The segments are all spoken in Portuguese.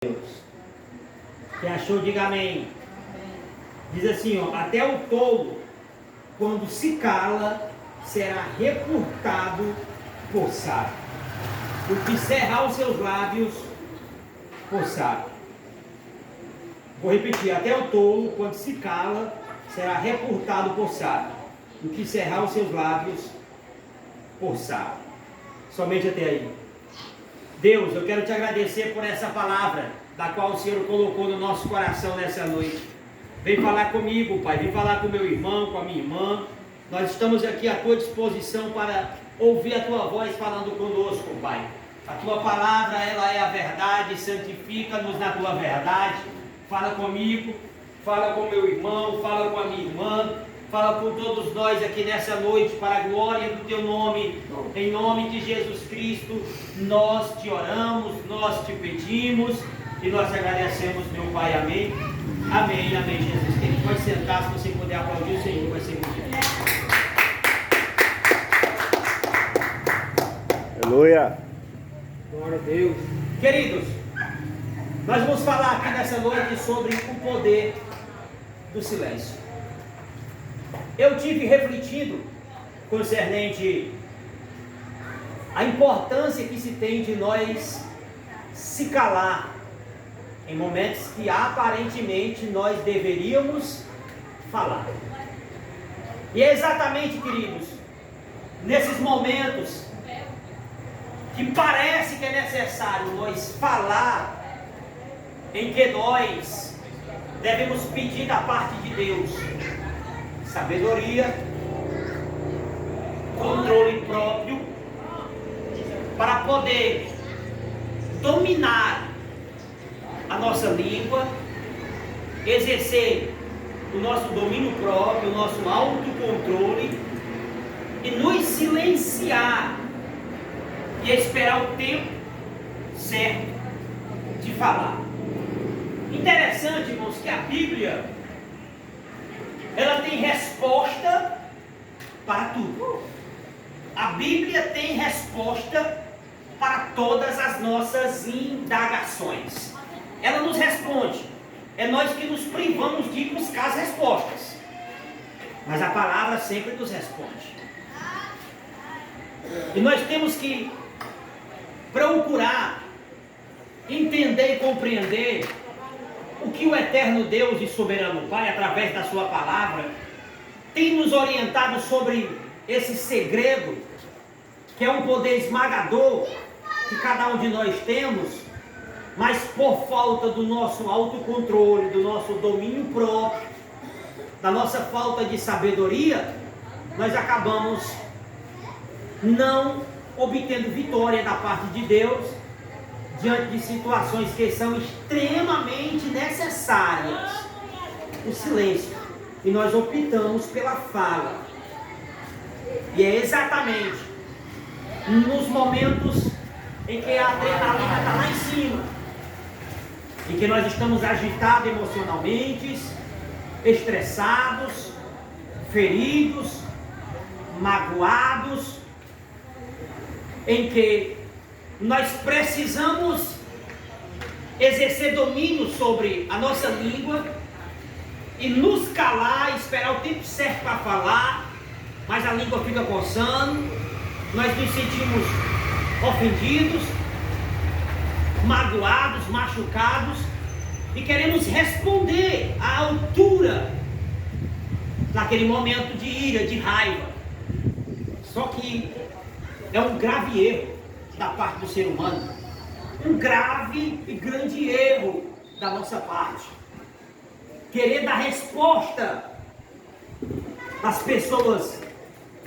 Deus. Quem achou, diga amém. Diz assim, ó, até o tolo, quando se cala, será repurtado por sábio. O que cerrar os seus lábios, por sábio. Vou repetir, até o tolo, quando se cala, será repurtado por sábio. O que cerrar os seus lábios, por sábio. Somente até aí. Deus, eu quero te agradecer por essa palavra, da qual o Senhor colocou no nosso coração nessa noite. Vem falar comigo, Pai, vem falar com meu irmão, com a minha irmã. Nós estamos aqui à tua disposição para ouvir a tua voz falando conosco, Pai. A tua palavra, ela é a verdade, santifica-nos na tua verdade. Fala comigo, fala com meu irmão, fala com a minha irmã, fala com todos nós aqui nessa noite, para a glória do teu nome, em nome de Jesus Cristo, nós te oramos, nós te pedimos e nós te agradecemos, meu Pai, amém, amém, amém, Jesus Cristo. Pode sentar, se você puder aplaudir o Senhor, vai ser muito bem. Aleluia. Glória a Deus. Queridos, nós vamos falar aqui nessa noite sobre o poder do silêncio. Eu tive refletindo concernente a importância que se tem de nós se calar em momentos que aparentemente nós deveríamos falar. E é exatamente, queridos, nesses momentos que parece que é necessário nós falar, em que nós devemos pedir da parte de Deus sabedoria, controle próprio, para poder dominar a nossa língua, exercer o nosso domínio próprio, o nosso autocontrole e nos silenciar e esperar o tempo certo de falar. Interessante, irmãos, que a Bíblia ela tem resposta para tudo. A Bíblia tem resposta para todas as nossas indagações. Ela nos responde. É nós que nos privamos de buscar as respostas. Mas a palavra sempre nos responde. E nós temos que procurar entender e compreender o que o eterno Deus e soberano Pai, através da sua palavra, tem nos orientado sobre esse segredo, que é um poder esmagador que cada um de nós temos, mas por falta do nosso autocontrole, do nosso domínio próprio, da nossa falta de sabedoria, nós acabamos não obtendo vitória da parte de Deus diante de situações que são extremamente necessárias. O silêncio. E nós optamos pela fala. E é exatamente nos momentos em que a adrenalina está lá em cima, em que nós estamos agitados emocionalmente, estressados, feridos, magoados, em que nós precisamos exercer domínio sobre a nossa língua e nos calar, esperar o tempo certo para falar, mas a língua fica coçando, nós nos sentimos ofendidos, magoados, machucados e queremos responder à altura daquele momento de ira, de raiva. Só que é um grave erro da parte do ser humano, um grave e grande erro da nossa parte, querer dar resposta às pessoas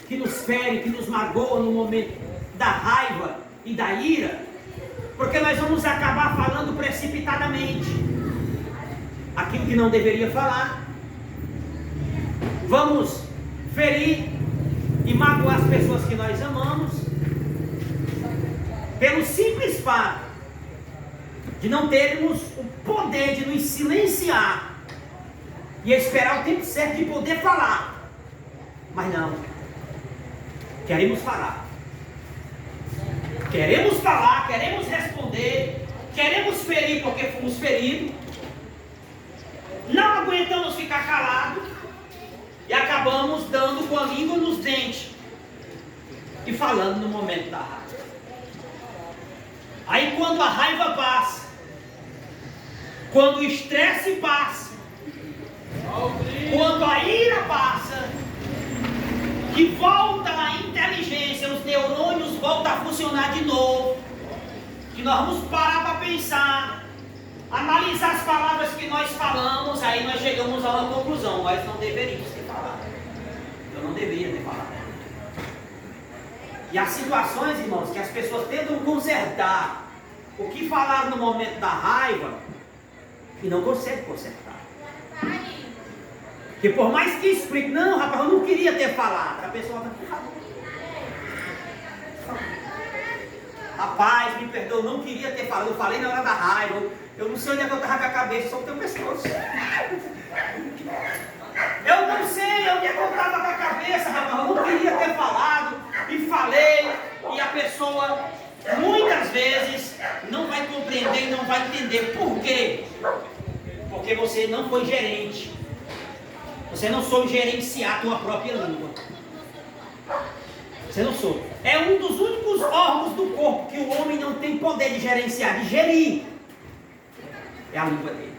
que nos ferem, que nos magoam no momento da raiva e da ira, porque nós vamos acabar falando precipitadamente aquilo que não deveria falar, vamos ferir e magoar as pessoas que nós amamos, pelo simples fato de não termos o poder de nos silenciar e esperar o tempo certo de poder falar. Mas não, queremos falar, queremos responder, queremos ferir porque fomos feridos, não aguentamos ficar calados e acabamos dando com a língua nos dentes e falando no momento da raiva. Aí quando a raiva passa, quando o estresse passa, quando a ira passa, que volta a inteligência, os neurônios voltam a funcionar de novo, que nós vamos parar para pensar, analisar as palavras que nós falamos, aí nós chegamos a uma conclusão: nós não deveríamos ter falado, eu não deveria ter falado. E há situações, irmãos, que as pessoas tentam consertar o que falaram no momento da raiva e não conseguem consertar. Porque por mais que explique, não, rapaz, eu não queria ter falado, a pessoa vai falar. Rapaz, me perdoa, eu não queria ter falado, eu falei na hora da raiva, eu não sei onde é que eu estava com a cabeça, só o teu pescoço. Eu não sei onde é que eu estava com a cabeça, rapaz, eu não queria ter falado, e falei, e a pessoa muitas vezes não vai compreender e não vai entender. Por quê? Porque você não foi gerente, você não soube gerenciar a tua própria língua. Você não soube. É um dos únicos órgãos do corpo que o homem não tem poder de gerenciar, de gerir. É a língua dele.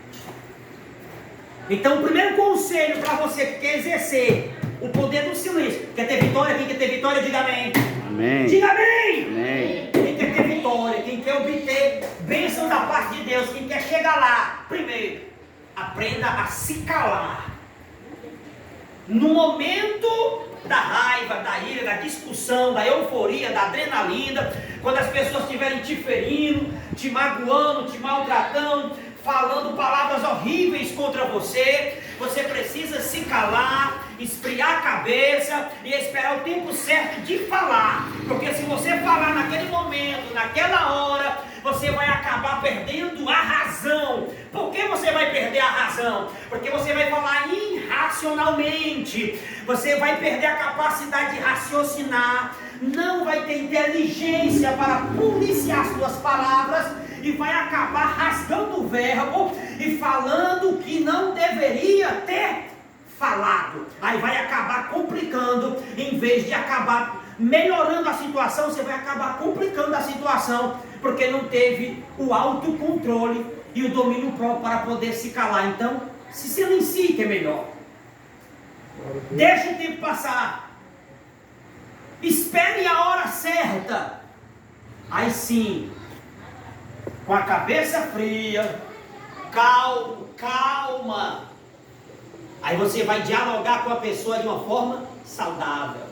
Então, o primeiro conselho para você que quer exercer o poder do silêncio. Quer ter vitória? Quem quer ter vitória, diga amém. Amém. Diga amém. Amém. Quem quer ter vitória, quem quer obter bênção da parte de Deus, quem quer chegar lá, primeiro, aprenda a se calar. No momento da raiva, da ira, da discussão, da euforia, da adrenalina, quando as pessoas estiverem te ferindo, te magoando, te maltratando, falando palavras horríveis contra você, você precisa se calar, esfriar a cabeça e esperar o tempo certo de falar. Porque se você falar naquele momento, naquela hora, você vai acabar perdendo a razão. Por que você vai perder a razão? Porque você vai falar irracionalmente, você vai perder a capacidade de raciocinar, não vai ter inteligência para policiar as suas palavras e vai acabar rasgando o verbo e falando o que não deveria ter falado. Aí vai acabar complicando, em vez de acabar melhorando a situação, você vai acabar complicando a situação, porque não teve o autocontrole e o domínio próprio para poder se calar. Então, se silencie, que é melhor. Deixe o tempo passar. Espere a hora certa. Aí sim, com a cabeça fria, calma. Aí você vai dialogar com a pessoa de uma forma saudável.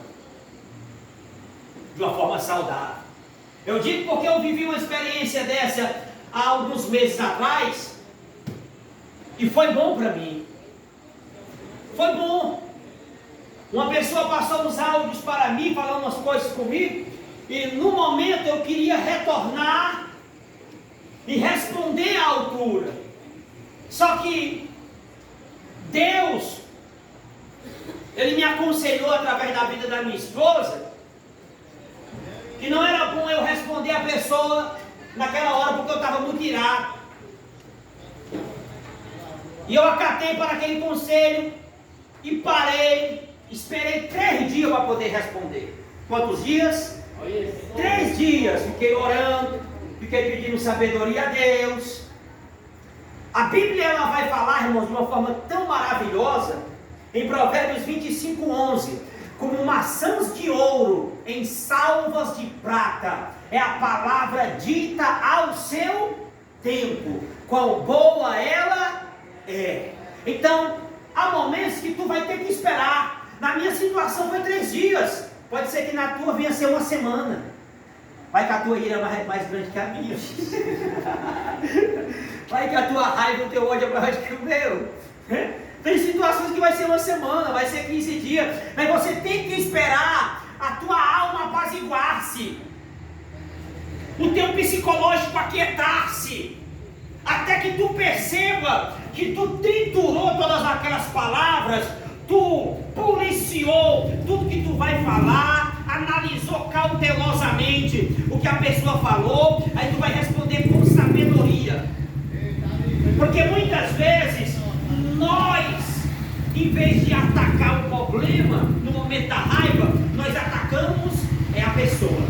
De uma forma saudável. Eu digo porque eu vivi uma experiência dessa há alguns meses atrás e foi bom para mim. Foi bom. Uma pessoa passou uns áudios para mim, falando umas coisas comigo, e no momento eu queria retornar e responder à altura. Só que Deus, Ele me aconselhou através da vida da minha esposa, que não era bom eu responder a pessoa naquela hora, porque eu estava muito irado. E eu acatei para aquele conselho e parei, esperei 3 dias para poder responder. Quantos dias? 3 dias. Fiquei orando, fiquei pedindo sabedoria a Deus. A Bíblia ela vai falar, irmãos, de uma forma tão maravilhosa, em Provérbios 25:11, como maçãs de ouro em salvas de prata, é a palavra dita ao seu tempo, quão boa ela é. Então, há momentos que tu vai ter que esperar. Na minha situação foi 3 dias, pode ser que na tua venha ser 1 semana. Vai que a tua ira é mais grande que a minha. Vai que a tua raiva e o teu ódio é mais que o meu. Tem situações que vai ser 1 semana, vai ser 15 dias, mas você tem que esperar a tua alma apaziguar-se, o teu psicológico aquietar-se, até que tu perceba que tu triturou todas aquelas palavras, tu policiou tudo que tu vai falar, analisou cautelosamente o que a pessoa falou, aí tu vai responder com sabedoria. Porque muitas vezes nós, em vez de atacar o problema no momento da raiva, nós atacamos a pessoa.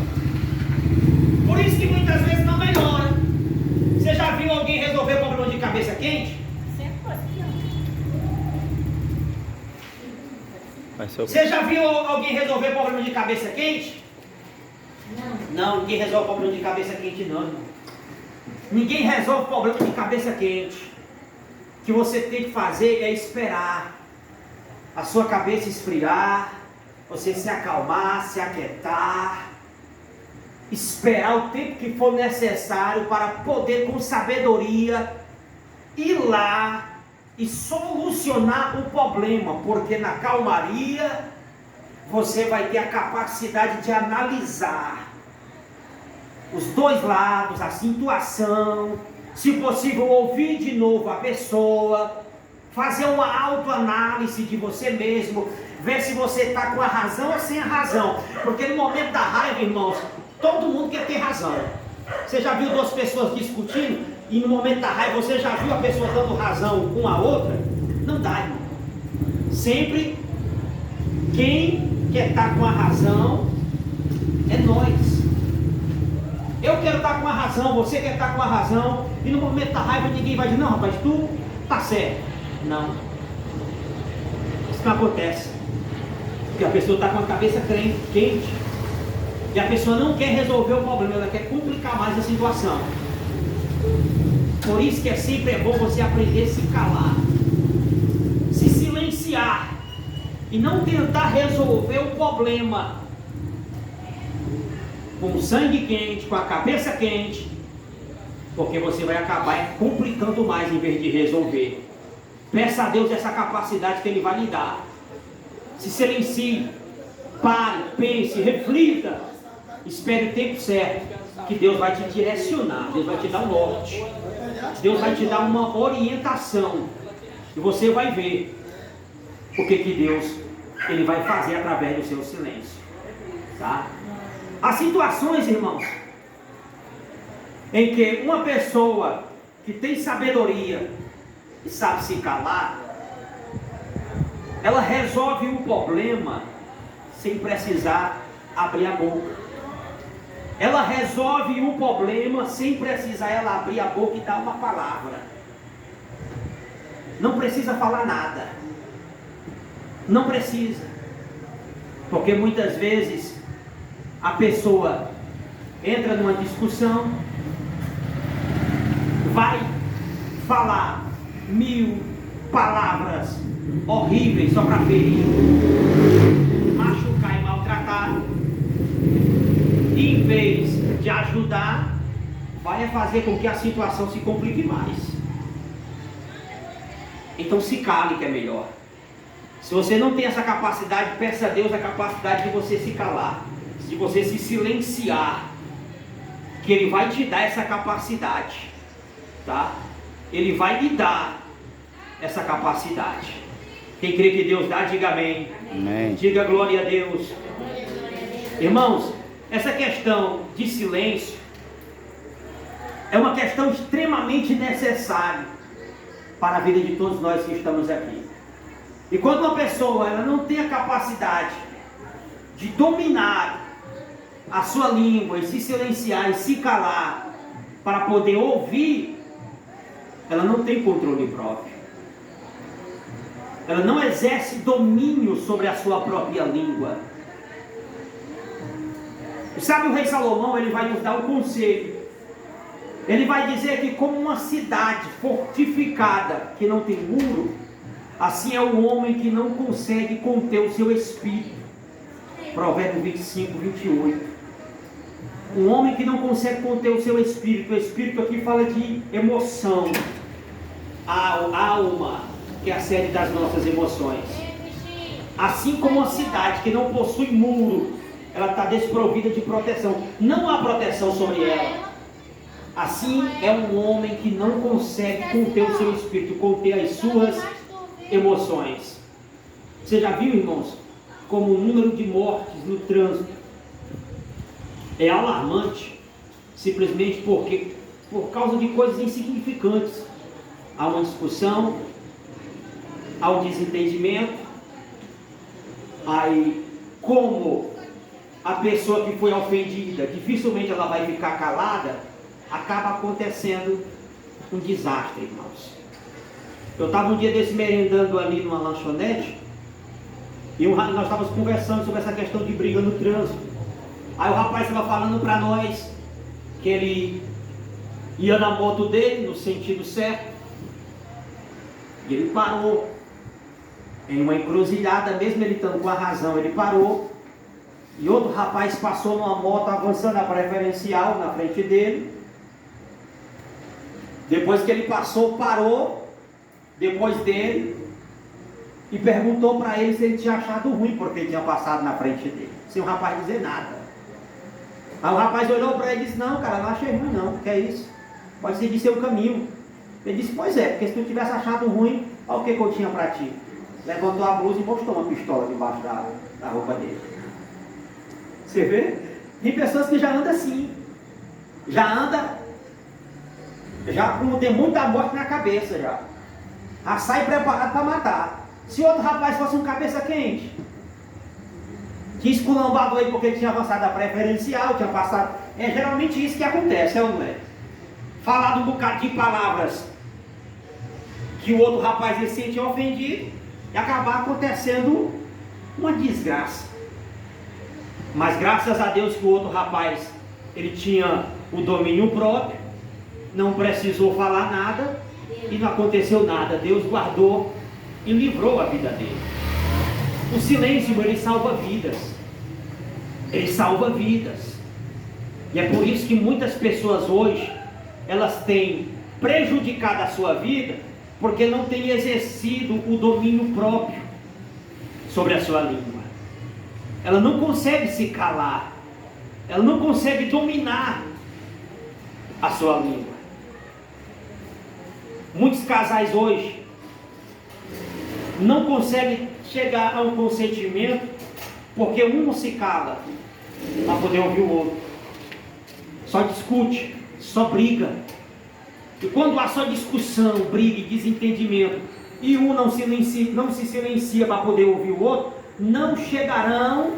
Por isso que muitas vezes não melhora. Você já viu alguém resolver problema de cabeça quente? Você já viu alguém resolver problema de cabeça quente? Não, ninguém resolve problema de cabeça quente não, irmão. Ninguém resolve problema de cabeça quente. O que você tem que fazer é esperar a sua cabeça esfriar, você se acalmar, se aquietar, esperar o tempo que for necessário para poder, com sabedoria, ir lá e solucionar o problema, porque na calmaria você vai ter a capacidade de analisar os dois lados, a situação, se possível ouvir de novo a pessoa, fazer uma autoanálise de você mesmo, ver se você está com a razão ou sem a razão, porque no momento da raiva, irmãos, todo mundo quer ter razão. Você já viu duas pessoas discutindo e no momento da raiva você já viu a pessoa dando razão uma a outra? Não dá, irmão. Sempre quem quer estar com a razão é nós. Eu quero estar com a razão, você quer estar com a razão, e no momento da raiva ninguém vai dizer, não rapaz, tu tá certo. Não. Isso não acontece. Porque a pessoa está com a cabeça quente. E a pessoa não quer resolver o problema, ela quer complicar mais a situação. Por isso que sempre bom você aprender a se calar, se silenciar e não tentar resolver o problema com o sangue quente, com a cabeça quente, porque você vai acabar complicando mais em vez de resolver. Peça a Deus essa capacidade que Ele vai lhe dar. Se silencie, pare, pense, reflita, espere o tempo certo, que Deus vai te direcionar, Deus vai te dar um norte, Deus vai te dar uma orientação, e você vai ver o que Deus Ele vai fazer através do seu silêncio, tá? Há situações, irmãos, em que uma pessoa que tem sabedoria e sabe se calar, ela resolve um problema sem precisar abrir a boca. Ela resolve um problema sem precisar ela abrir a boca e dar uma palavra. Não precisa falar nada. Não precisa. Porque muitas vezes a pessoa entra numa discussão, vai falar 1000 palavras horríveis só para ferir, machucar e maltratar, e em vez de ajudar, vai fazer com que a situação se complique mais. Então se cale, que é melhor. Se você não tem essa capacidade, peça a Deus a capacidade de você se calar, de você se silenciar, que Ele vai te dar essa capacidade, tá? Ele vai lhe dar essa capacidade. Quem crê que Deus dá, diga amém. Amém. Diga glória a Deus. Irmãos, essa questão de silêncio é uma questão extremamente necessária para a vida de todos nós que estamos aqui. E quando uma pessoa ela não tem a capacidade de dominar a sua língua e se silenciar e se calar para poder ouvir, ela não tem controle próprio. Ela não exerce domínio sobre a sua própria língua. Sabe, o rei Salomão, ele vai nos dar um conselho. Ele vai dizer que como uma cidade fortificada que não tem muro, assim é o homem que não consegue conter o seu espírito. Provérbio 25, 28. Um homem que não consegue conter o seu espírito. O espírito aqui fala de emoção, a alma, que é a sede das nossas emoções. Assim como uma cidade que não possui muro, ela está desprovida de proteção. Não há proteção sobre ela. Assim é um homem que não consegue conter o seu espírito, conter as suas emoções. Você já viu, irmãos, como o número de mortes no trânsito é alarmante, simplesmente porque por causa de coisas insignificantes. há uma discussão, há um desentendimento. Aí, como a pessoa que foi ofendida, dificilmente ela vai ficar calada, acaba acontecendo um desastre, irmãos. Eu estava um dia desse merendando ali numa lanchonete, e nós estávamos conversando sobre essa questão de briga no trânsito. Aí o rapaz estava falando para nós que ele ia na moto dele, no sentido certo, e ele parou em uma encruzilhada, mesmo ele estando com a razão, ele parou, e outro rapaz passou numa moto avançando a preferencial na frente dele. Depois que ele passou, parou depois dele e perguntou para ele se ele tinha achado ruim porque ele tinha passado na frente dele, sem o rapaz dizer nada. Aí o rapaz olhou para ele e disse: não, cara, não achei ruim não, que é isso, pode seguir seu caminho. Ele disse: pois é, porque se tu tivesse achado ruim, olha o que eu tinha para ti. Levantou a blusa e mostrou uma pistola debaixo da roupa dele. Você vê? Tem pessoas que já andam assim, já com o demônio da morte na cabeça, já sai preparado para matar. Se outro rapaz fosse um cabeça quente, que esculambado aí porque ele tinha avançado a preferencial, tinha passado, é geralmente isso que acontece, é ou não é? Falado um bocado de palavras que o outro rapaz ele se sentia ofendido e acabar acontecendo uma desgraça. Mas graças a Deus que o outro rapaz ele tinha o domínio próprio, não precisou falar nada e não aconteceu nada. Deus guardou e livrou a vida dele. O silêncio, ele salva vidas. Ele salva vidas. E é por isso que muitas pessoas hoje, elas têm prejudicado a sua vida, porque não têm exercido o domínio próprio sobre a sua língua. Ela não consegue se calar. Ela não consegue dominar a sua língua. Muitos casais hoje não conseguem chegar a um consentimento porque um não se cala para poder ouvir o outro. Só discute, só briga. E quando há só discussão, briga e desentendimento, e um não se silencia para poder ouvir o outro, não chegarão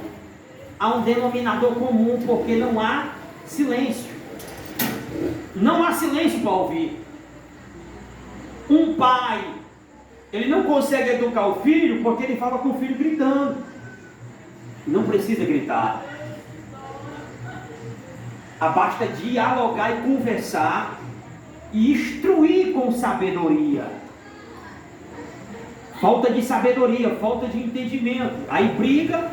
a um denominador comum, porque não há silêncio. Não há silêncio para ouvir. Um pai, ele não consegue educar o filho porque ele fala com o filho gritando. Não precisa gritar. Basta dialogar e conversar e instruir com sabedoria. Falta de sabedoria, falta de entendimento. Aí briga,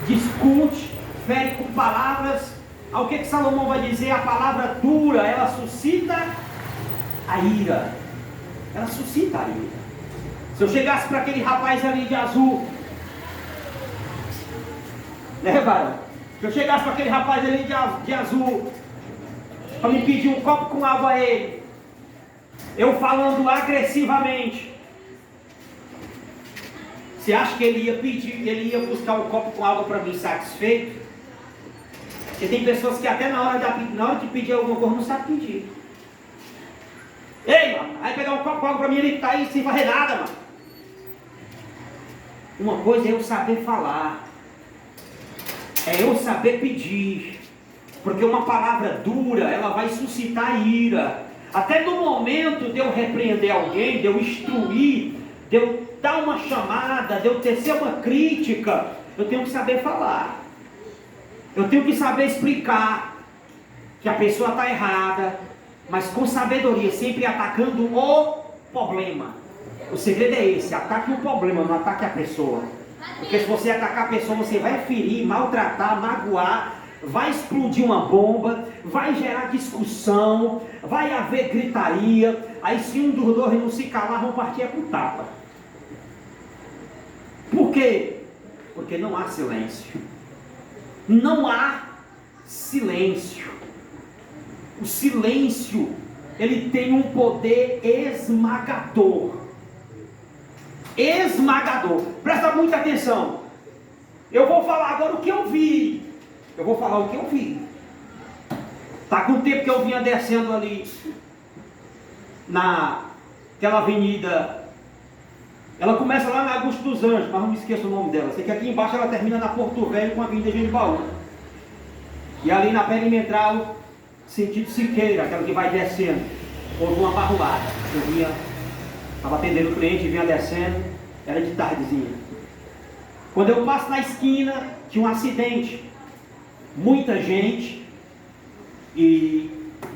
discute, fere com palavras. O que Salomão vai dizer? A palavra dura, ela suscita a ira. Ela suscita a ira. Se eu chegasse para aquele rapaz ali de azul, né, varão? Se eu chegasse para aquele rapaz ali de azul, para me pedir um copo com água a ele, eu falando agressivamente, você acha que ele ia buscar um copo com água para mim satisfeito? Porque tem pessoas que até na hora de pedir alguma coisa não sabe pedir. Ei, mano, aí pegar um copo com água para mim, ele está aí sem fazer nada, mano. Uma coisa é eu saber falar, é eu saber pedir, porque uma palavra dura, ela vai suscitar ira. Até no momento de eu repreender alguém, de eu instruir, de eu dar uma chamada, de eu tecer uma crítica, eu tenho que saber falar. Eu tenho que saber explicar que a pessoa está errada, mas com sabedoria, sempre atacando o problema. O segredo é esse: ataque o problema, não ataque a pessoa. Porque se você atacar a pessoa, você vai ferir, maltratar, magoar, vai explodir uma bomba, vai gerar discussão, vai haver gritaria. Aí se um dos dois não se calar, vão partir por tapa. Por quê? Porque não há silêncio. Não há silêncio. O silêncio, ele tem um poder esmagador. Esmagador. Presta muita atenção. Eu vou falar agora o que eu vi. Eu vou falar o que eu vi. Está com o tempo que eu vinha descendo ali aquela avenida, ela começa lá na Augusto dos Anjos, mas não me esqueço o nome dela. Sei que aqui embaixo ela termina na Porto Velho com a Avenida Genibaú. E ali na perimetral, sentido Siqueira, aquela que vai descendo, houve uma barroada. Eu estava atendendo o cliente, vinha descendo, era de tardezinha. Quando eu passo na esquina, tinha um acidente. Muita gente e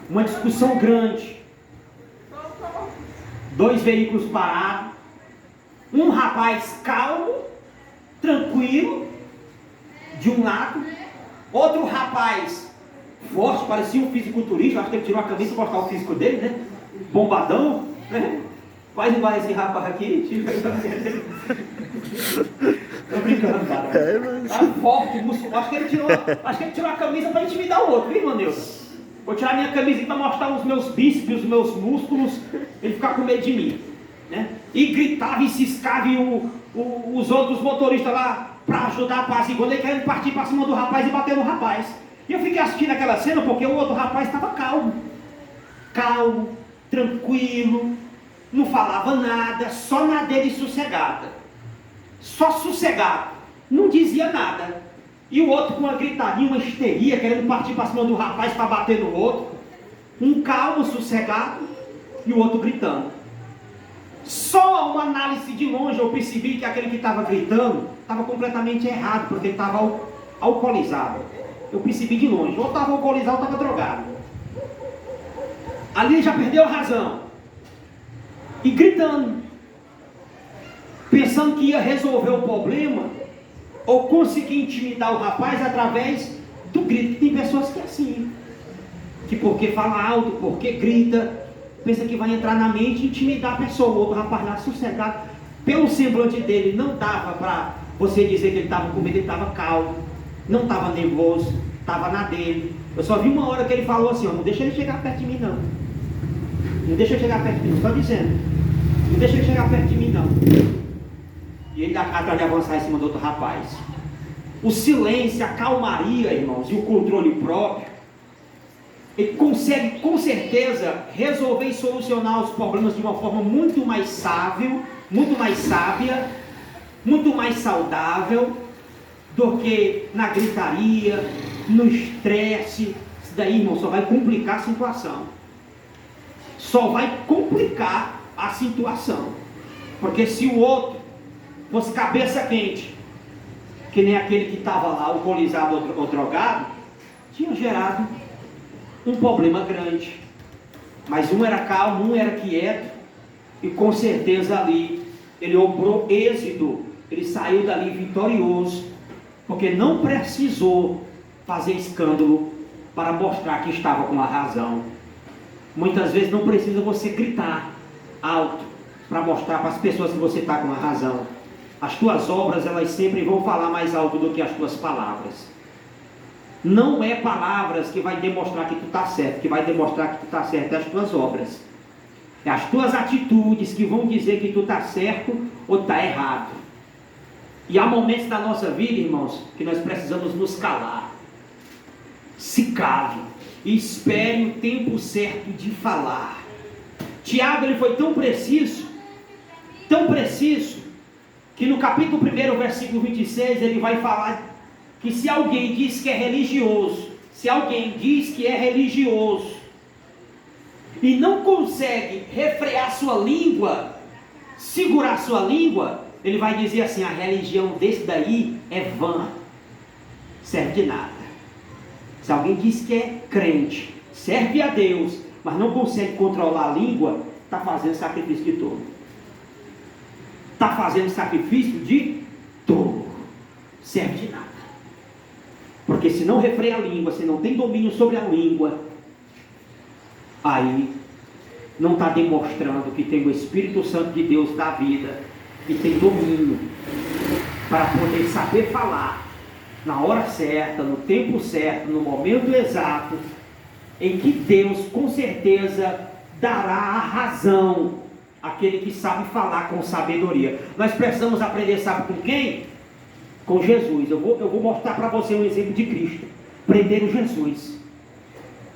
uma discussão grande. 2 veículos parados. Um rapaz calmo, tranquilo, de um lado. Outro rapaz forte, parecia um fisiculturista. Acho que ele tirou a camisa para mostrar o físico dele, né? Bombadão, né? Quase igual esse rapaz aqui. Tô brincando, cara. Tá forte, musculoso. Acho que ele tirou a camisa para intimidar o outro, viu, irmão Neuza? Vou tirar minha camisa para mostrar os meus bíceps, os meus músculos, ele ficar com medo de mim, né? E gritava e ciscava e os outros motoristas lá para ajudar a apaziguar, ele querendo partir para cima do rapaz e bater no rapaz. E eu fiquei assistindo aquela cena porque o outro rapaz estava calmo, tranquilo, não falava nada, só na dele sossegada. Só sossegado, não dizia nada. E o outro com uma gritaria, uma histeria, querendo partir para cima do rapaz para bater no outro. Um calmo, sossegado, e o outro gritando. Só uma análise de longe eu percebi que aquele que estava gritando estava completamente errado, porque ele estava alcoolizado. Eu percebi de longe, ou estava alcoolizado ou estava drogado. Ali ele já perdeu a razão. E gritando, pensando que ia resolver o problema, ou conseguir intimidar o rapaz através do grito. Tem pessoas que é assim, que porque fala alto, porque grita, pensa que vai entrar na mente e intimidar a pessoa. O outro rapaz lá sossegado, pelo semblante dele, não dava para você dizer que ele estava com medo, ele estava calmo, não estava nervoso, estava na dele. Eu só vi uma hora que ele falou assim, ó, não deixa ele chegar perto de mim não. Não deixa ele chegar perto de mim, estou dizendo. Não deixa ele chegar perto de mim não. E ele dá atrás de avançar em cima do outro rapaz. O silêncio, a calmaria, irmãos, e o controle próprio, ele consegue com certeza resolver e solucionar os problemas de uma forma muito mais sábia, muito mais saudável do que na gritaria, no estresse. Isso daí, irmão, só vai complicar a situação. Só vai complicar a situação. Porque se o outro fosse cabeça quente, que nem aquele que estava lá, alcoolizado ou drogado, tinha gerado um problema grande. Mas um era calmo, um era quieto, e com certeza ali ele obrou êxito, ele saiu dali vitorioso, porque não precisou fazer escândalo para mostrar que estava com a razão. Muitas vezes não precisa você gritar alto para mostrar para as pessoas que você está com a razão. As tuas obras, elas sempre vão falar mais alto do que as tuas palavras. Não é palavras que vai demonstrar que tu está certo, que vai demonstrar que tu está certo, é as tuas obras. É as tuas atitudes que vão dizer que tu está certo ou está errado. E há momentos da nossa vida, irmãos, que nós precisamos nos calar. Se cale e espere o tempo certo de falar. Tiago, ele foi tão preciso, que no capítulo 1, versículo 26, ele vai falar que se alguém diz que é religioso, e não consegue refrear sua língua, segurar sua língua, ele vai dizer assim, a religião desse daí é vã, serve de nada. Se alguém diz que é crente, serve a Deus, mas não consegue controlar a língua, está fazendo sacrifício de tolo. Está fazendo sacrifício de tolo. Serve de nada. Porque se não refreia a língua, se não tem domínio sobre a língua, aí não está demonstrando que tem o Espírito Santo de Deus da vida e tem domínio para poder saber falar na hora certa, no tempo certo, no momento exato, em que Deus com certeza dará a razão àquele que sabe falar com sabedoria. Nós precisamos aprender, sabe com quem? Com Jesus. Eu vou mostrar para você um exemplo de Cristo. Prenderam Jesus.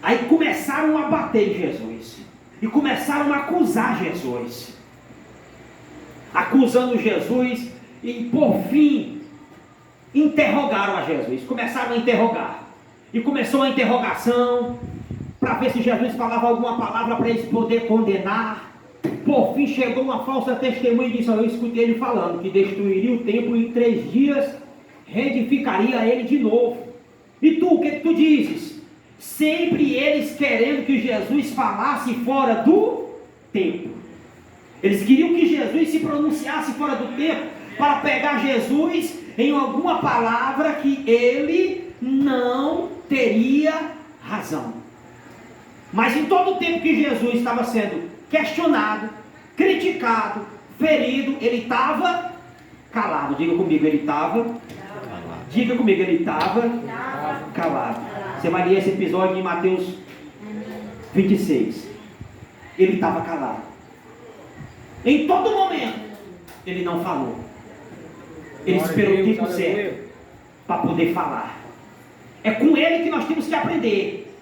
Aí começaram a bater em Jesus. E começaram a acusar Jesus. acusando Jesus, e por fim interrogaram a Jesus, começaram a interrogar, e começou a interrogação para ver se Jesus falava alguma palavra para eles poder condenar. Por fim chegou uma falsa testemunha e disse: eu escutei ele falando que destruiria o templo e em 3 dias reedificaria ele de novo. E tu, o que tu dizes? Sempre eles querendo que Jesus falasse fora do templo. Eles queriam que Jesus se pronunciasse fora do templo, para pegar Jesus em alguma palavra que ele não teria razão. Mas em todo o tempo que Jesus estava sendo questionado, criticado, ferido, ele estava calado. Diga comigo, ele estava calado. Diga comigo, ele estava calado. Você vai ler esse episódio em Mateus 26. Ele estava calado. Em todo momento, ele não falou. Ele esperou o tempo certo para poder falar. É com ele que nós temos que aprender.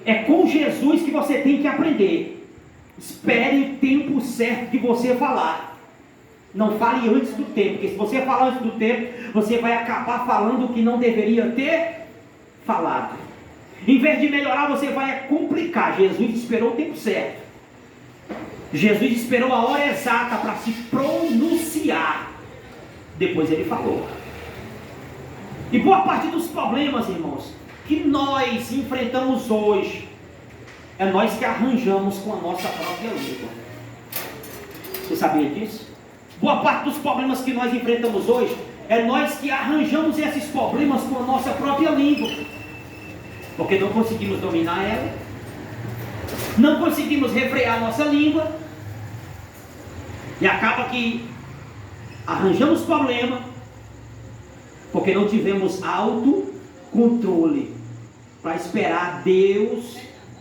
É com Jesus que você tem que aprender. Espere o tempo certo de você falar. Não fale antes do tempo, porque se você falar antes do tempo, você vai acabar falando o que não deveria ter falado. Em vez de melhorar, você vai complicar. Jesus esperou o tempo certo. Jesus esperou a hora exata para se pronunciar. Depois ele falou. E boa parte dos problemas, irmãos, que nós enfrentamos hoje, é nós que arranjamos com a nossa própria língua. Você sabia disso? Boa parte dos problemas que nós enfrentamos hoje, é nós que arranjamos esses problemas com a nossa própria língua. Porque não conseguimos dominar ela, não conseguimos refrear a nossa língua, e acaba que arranjamos problema, porque não tivemos autocontrole para esperar Deus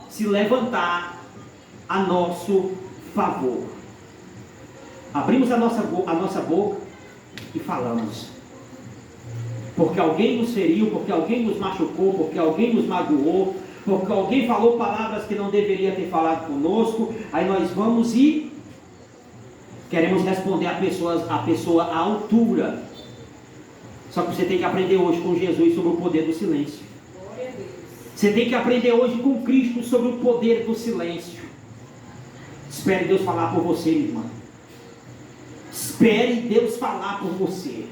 se levantar a nosso favor. Abrimos a nossa boca e falamos. Porque alguém nos feriu, porque alguém nos machucou, porque alguém nos magoou, porque alguém falou palavras que não deveria ter falado conosco, aí nós vamos e queremos responder a pessoa à altura. Só que você tem que aprender hoje com Jesus sobre o poder do silêncio. Você tem que aprender hoje com Cristo sobre o poder do silêncio. Espere Deus falar por você, irmã. Espere Deus falar por você.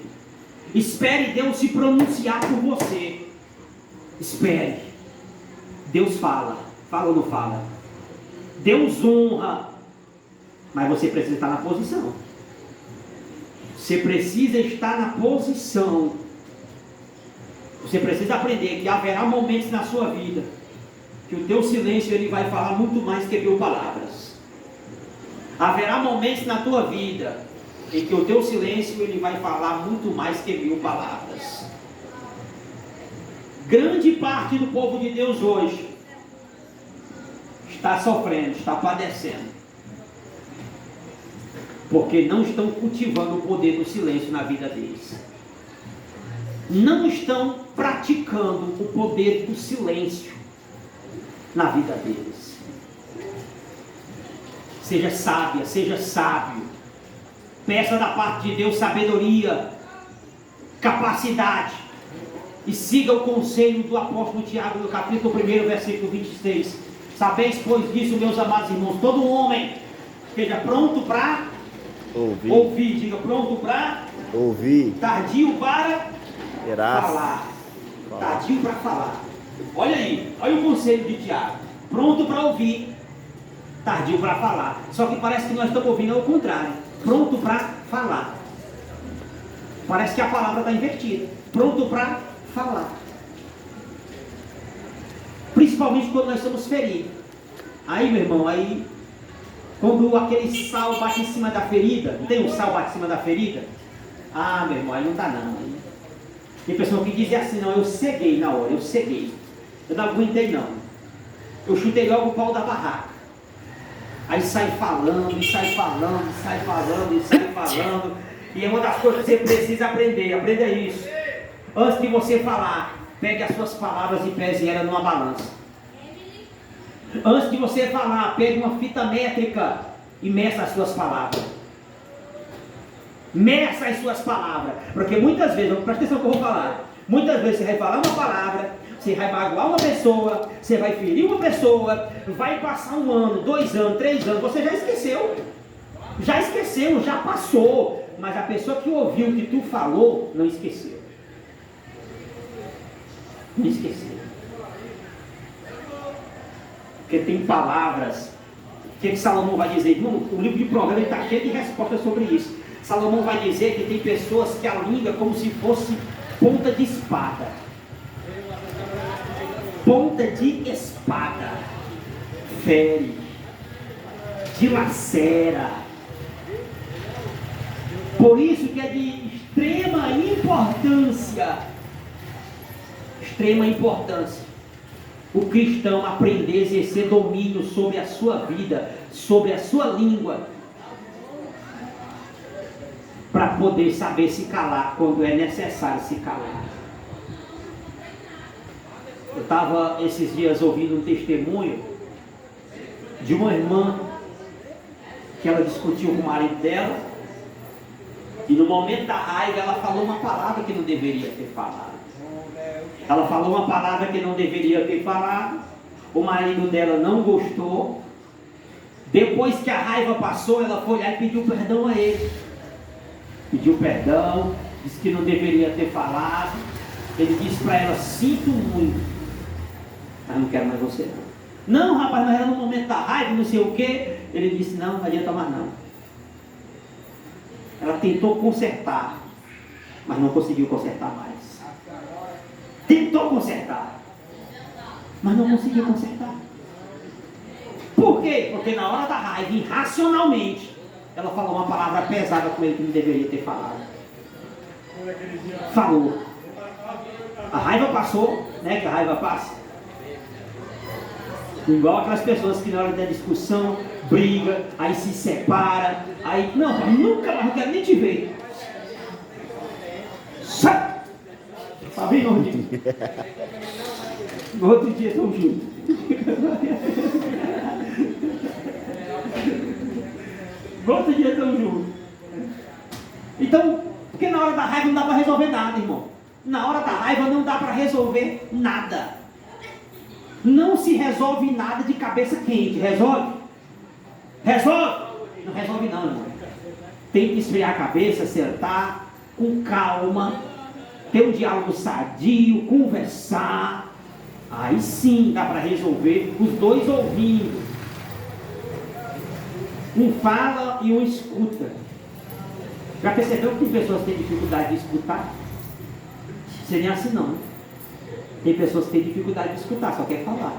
Espere Deus se pronunciar por você. Espere. Deus fala. Fala ou não fala? Deus honra. Mas você precisa estar na posição. Você precisa estar na posição. Você precisa aprender que haverá momentos na sua vida que o teu silêncio ele vai falar muito mais que 1000 palavras. Haverá momentos na tua vida em que o teu silêncio ele vai falar muito mais que 1000 palavras. Grande parte do povo de Deus hoje está sofrendo, está padecendo, porque não estão cultivando o poder do silêncio na vida deles. Não estão praticando o poder do silêncio na vida deles. Seja sábia, seja sábio. Peça da parte de Deus sabedoria, capacidade, e siga o conselho do apóstolo Tiago, no capítulo 1, versículo 26. Sabeis, pois, disso, meus amados irmãos, todo homem esteja pronto para ouvir. Diga, pronto para ouvir, tardio para falar. Tardio para falar. Olha aí, olha o conselho de Tiago. Pronto para ouvir, tardio para falar. Só que parece que nós estamos ouvindo ao contrário. Pronto para falar. Parece que a palavra está invertida. Pronto para falar. Principalmente quando nós estamos feridos. Aí, meu irmão, quando aquele sal bate em cima da ferida, não tem um sal bate em cima da ferida? Ah, meu irmão, aí não dá não. Tem pessoa que dizia assim, não, eu ceguei na hora, eu ceguei. Eu não aguentei não. Eu chutei logo o pau da barraca. Aí sai falando, e sai falando, e sai falando, e sai falando. E é uma das coisas que você precisa aprender. Aprenda isso. Antes de você falar, pegue as suas palavras e pese elas numa balança. Antes de você falar, pegue uma fita métrica e meça as suas palavras. Meça as suas palavras. Porque muitas vezes, presta atenção que eu vou falar. Muitas vezes você vai falar uma palavra, você vai magoar uma pessoa, você vai ferir uma pessoa, vai passar 1 ano, 2 anos, 3 anos, você já esqueceu. Já esqueceu, já passou. Mas a pessoa que ouviu o que tu falou, não esqueceu. Não esqueceu. Porque tem palavras. O que Salomão vai dizer? O livro de Provérbios está cheio de respostas sobre isso. Salomão vai dizer que tem pessoas que a língua é como se fosse ponta de espada. Ponta de espada. Fere. Dilacera. Por isso que é de extrema importância. Extrema importância. O cristão aprender a exercer domínio sobre a sua vida, sobre a sua língua, para poder saber se calar quando é necessário se calar. Eu estava esses dias ouvindo um testemunho de uma irmã que ela discutiu com o marido dela e no momento da raiva ela falou uma palavra que não deveria ter falado. Ela falou uma palavra que não deveria ter falado. O marido dela não gostou. Depois que a raiva passou, ela foi lá e pediu perdão a ele. Pediu perdão, disse que não deveria ter falado. Ele disse para ela: sinto muito, mas não quero mais você não. Não, rapaz, mas era no momento da raiva, não sei o que. Ele disse: não, não adianta mais não. Ela tentou consertar, mas não conseguiu consertar mais. Tentou consertar, mas não conseguiu consertar. Por quê? Porque na hora da raiva, irracionalmente, ela falou uma palavra pesada com ele que não deveria ter falado. Falou. A raiva passou, né? Que a raiva passa. Igual aquelas pessoas que na hora da discussão briga, aí se separa, aí não, nunca mais, não quero nem te ver. Sai! Tá bem, Gordinho? No outro dia estão juntos. No outro dia estão juntos. Então, porque na hora da raiva não dá para resolver nada, irmão. Na hora da raiva não dá para resolver nada. Não se resolve nada de cabeça quente. Resolve? Resolve? Não resolve não, irmão. Tem que esfriar a cabeça, sentar com calma, ter um diálogo sadio, conversar. Aí sim dá para resolver, os dois ouvindo. Um fala e um escuta. Já percebeu que tem pessoas que têm dificuldade de escutar? Você nem é assim não. Tem pessoas que têm dificuldade de escutar, só quer falar.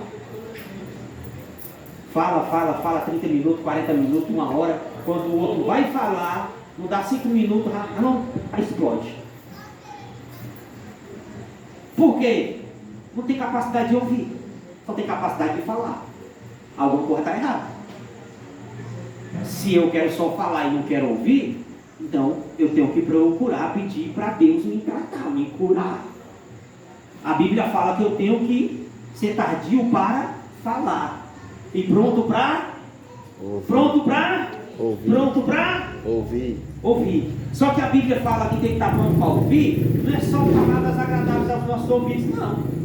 Fala 30 minutos, 40 minutos, 1 hora. Quando o outro vai falar, não dá 5 minutos, aí explode. Por quê? Não tem capacidade de ouvir, só tem capacidade de falar. Alguma coisa está errada. Se eu quero só falar e não quero ouvir, então eu tenho que procurar pedir para Deus me tratar, me curar. A Bíblia fala que eu tenho que ser tardio para falar e pronto para ouvir. Só que a Bíblia fala que tem que estar pronto para ouvir, não é só palavras agradáveis aos nossos ouvidos, não.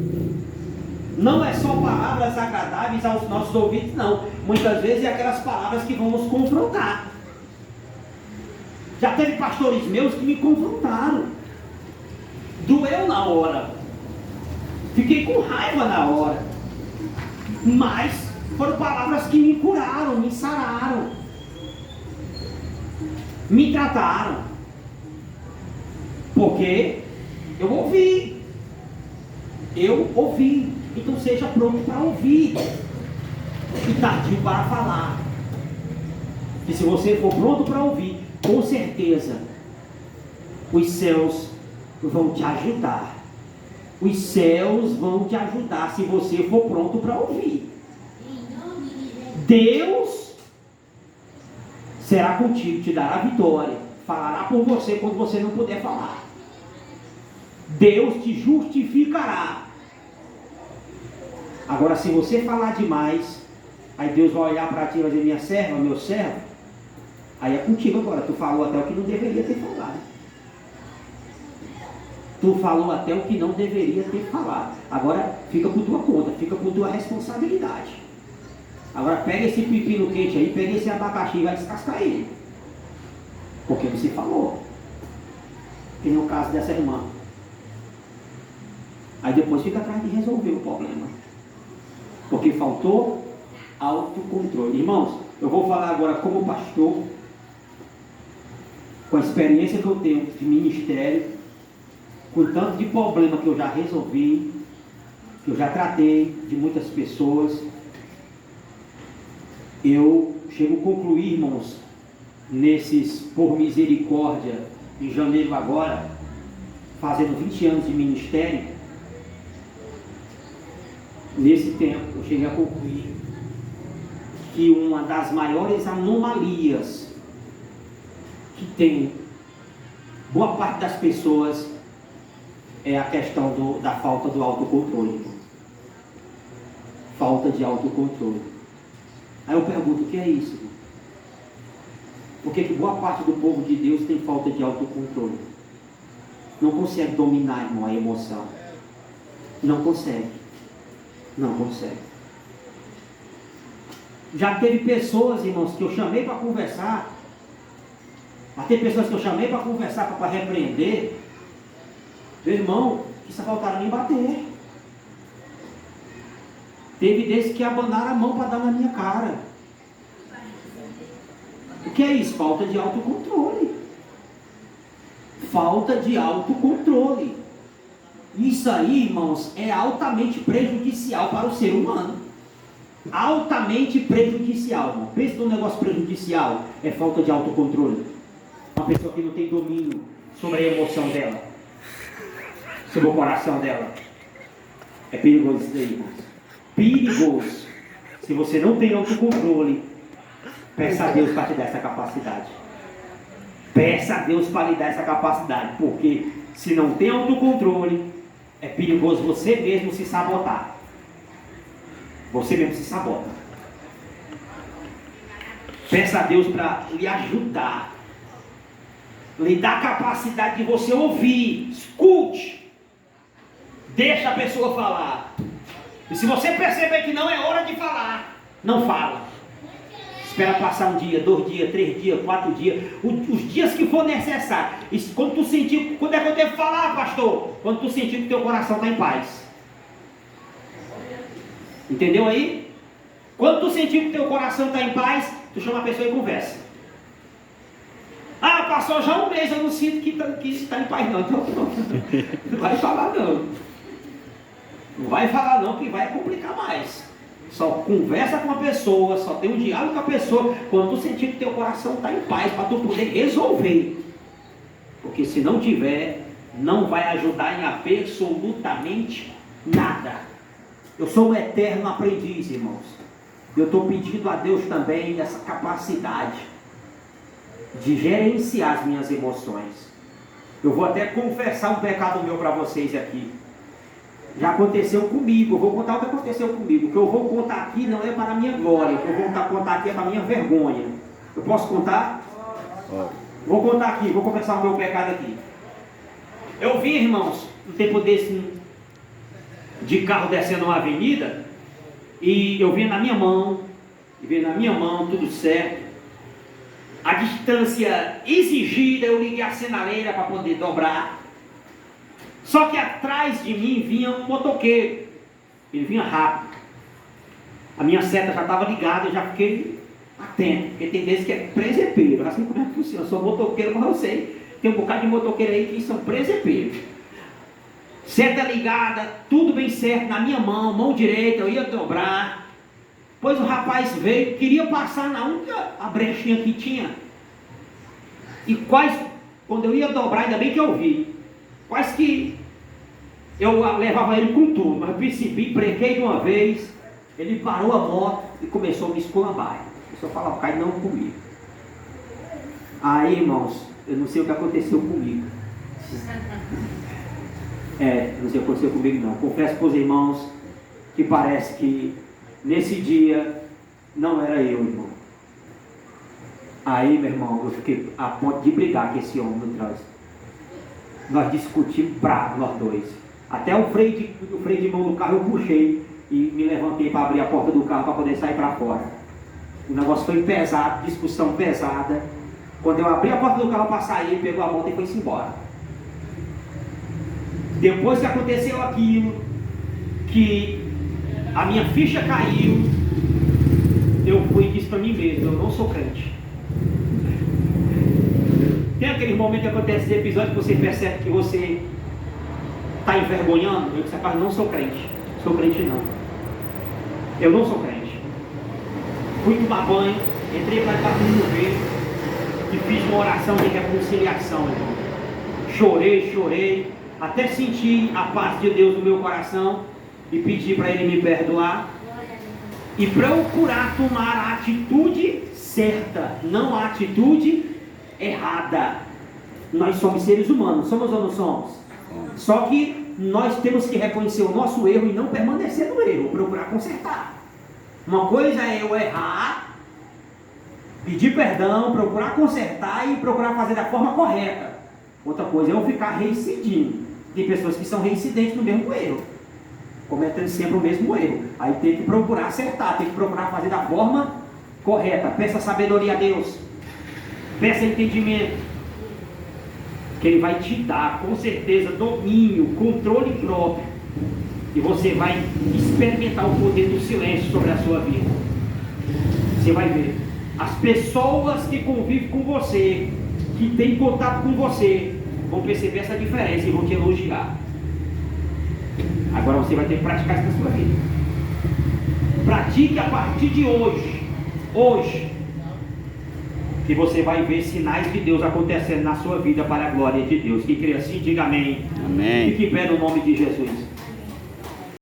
Não é só palavras agradáveis aos nossos ouvidos, não. Muitas vezes é aquelas palavras que vão nos confrontar. Já teve pastores meus que me confrontaram. Doeu na hora. Fiquei com raiva na hora. Mas foram palavras que me curaram, me sararam. Me trataram. Porque eu ouvi. Então seja pronto para ouvir e tardio para falar. E se você for pronto para ouvir, com certeza os céus vão te ajudar. Os céus vão te ajudar se você for pronto para ouvir. Deus será contigo, te dará vitória, falará por você quando você não puder falar. Deus te justificará. Agora, se você falar demais, aí Deus vai olhar para ti e vai dizer: minha serva, meu servo, Aí é contigo agora, tu falou até o que não deveria ter falado. Tu falou até o que não deveria ter falado. Agora fica por tua conta, fica por tua responsabilidade. Agora pega esse pepino quente aí, pega esse abacaxi e vai descascar ele. Porque você falou. Que nem o caso dessa irmã. Aí depois fica atrás de resolver o problema. Porque faltou autocontrole. Irmãos, eu vou falar agora como pastor, com a experiência que eu tenho de ministério, com o tanto de problema que eu já resolvi, que eu já tratei de muitas pessoas. Eu chego a concluir, irmãos, nesses, por misericórdia, em janeiro agora, fazendo 20 anos de ministério, nesse tempo eu cheguei a concluir que uma das maiores anomalias que tem boa parte das pessoas é a questão da falta do autocontrole. Falta de autocontrole. Aí eu pergunto, o que é isso? Por que boa parte do povo de Deus tem falta de autocontrole? Não consegue dominar, irmão, a emoção. Não consegue. Não consegue. Já teve pessoas, irmãos, que eu chamei para conversar. Já teve pessoas que eu chamei para conversar, para repreender. Meu irmão, que só faltaram me bater. Teve desses que abanaram a mão para dar na minha cara. O que é isso? Falta de autocontrole. Falta de autocontrole. Isso aí, irmãos, é altamente prejudicial para o ser humano. Altamente prejudicial, irmão. Pensa num negócio prejudicial. É falta de autocontrole. Uma pessoa que não tem domínio sobre a emoção dela, sobre o coração dela. É perigoso isso aí, irmãos. Perigoso. Se você não tem autocontrole, peça a Deus para te dar essa capacidade. Peça a Deus para lhe dar essa capacidade. Porque se não tem autocontrole, é perigoso você mesmo se sabotar. Você mesmo se sabota. Peça a Deus para lhe ajudar. Lhe dar a capacidade de você ouvir. Escute. Deixa a pessoa falar. E se você perceber que não é hora de falar, não fala. Espera passar um dia, 2 dias, 3 dias, 4 dias, os dias que for necessário. E quando tu sentir, quando é que eu devo falar, pastor? Quando tu sentir que teu coração está em paz. Entendeu aí? Quando tu sentir que teu coração está em paz, tu chama a pessoa e conversa. Ah, passou já um mês, eu não sinto que está em paz não. Então, não vai falar não. Não vai falar não, que vai complicar mais. Só conversa com a pessoa, só tem um diálogo com a pessoa quando tu sentir que teu coração está em paz, para tu poder resolver. Porque se não tiver, não vai ajudar em absolutamente nada. Eu sou um eterno aprendiz, irmãos. Eu estou pedindo a Deus também essa capacidade de gerenciar as minhas emoções. Eu vou até confessar um pecado meu para vocês aqui. Já aconteceu comigo, eu vou contar o que aconteceu comigo. O que eu vou contar aqui não é para a minha glória, o que eu vou contar aqui é para a minha vergonha. Eu posso contar? Vou contar aqui, vou confessar o meu pecado aqui. Eu vi, irmãos, um tempo desse, de carro descendo uma avenida, e eu vi na minha mão, tudo certo. A distância exigida, eu liguei a sinaleira para poder dobrar. Só que atrás de mim vinha um motoqueiro. Ele vinha rápido. A minha seta já estava ligada, eu já fiquei atento. Porque tem vezes que é presepeiro. Assim como é que funciona. Eu sou motoqueiro, mas eu sei. Tem um bocado de motoqueiro aí que são presepeiros. Seta ligada, tudo bem certo na minha mão direita, eu ia dobrar. Pois o rapaz veio, queria passar na única a brechinha que tinha. E quase, quando eu ia dobrar, ainda bem que eu vi. Quase que eu levava ele com tudo, mas eu percebi, brequei de uma vez, ele parou a moto e começou a me esculambar. Começou a falar, cai não comigo. Aí, irmãos, eu não sei o que aconteceu comigo. Não sei o que aconteceu comigo não. Confesso para os irmãos que parece que nesse dia não era eu, irmão. Aí, meu irmão, eu fiquei a ponto de brigar com esse homem no trânsito. Nós discutimos bravo, nós dois. Até o freio de mão do carro eu puxei e me levantei para abrir a porta do carro para poder sair para fora. O negócio foi pesado, discussão pesada. Quando eu abri a porta do carro para sair, ele pegou a moto e foi-se embora. Depois que aconteceu aquilo, que a minha ficha caiu, eu fui e disse para mim mesmo, eu não sou crente. Tem aquele momento que acontece esse episódio que você percebe que você está envergonhando. Eu disse, rapaz, não sou crente. Sou crente não. Eu não sou crente. Fui tomar banho, entrei para debaixo do chuveiro e fiz uma oração de reconciliação, irmão. Chorei, até senti a paz de Deus no meu coração e pedi para Ele me perdoar e procurar tomar a atitude certa, não a atitude errada. Nós somos seres humanos, somos ou não somos? Só que nós temos que reconhecer o nosso erro e não permanecer no erro, procurar consertar. Uma coisa é eu errar, pedir perdão, procurar consertar e procurar fazer da forma correta. Outra coisa é eu ficar reincidindo. Tem pessoas que são reincidentes no mesmo erro, cometendo sempre o mesmo erro. Aí tem que procurar acertar, tem que procurar fazer da forma correta. Peça sabedoria a Deus, peça entendimento, que Ele vai te dar com certeza domínio, controle próprio, e você vai experimentar o poder do silêncio sobre a sua vida. Você vai ver as pessoas que convivem com você, que têm contato com você, vão perceber essa diferença e vão te elogiar. Agora você vai ter que praticar isso na sua vida. Pratique a partir de hoje, que você vai ver sinais de Deus acontecendo na sua vida para a glória de Deus. Quem crê assim, diga amém. Amém. Fique em pé no nome de Jesus.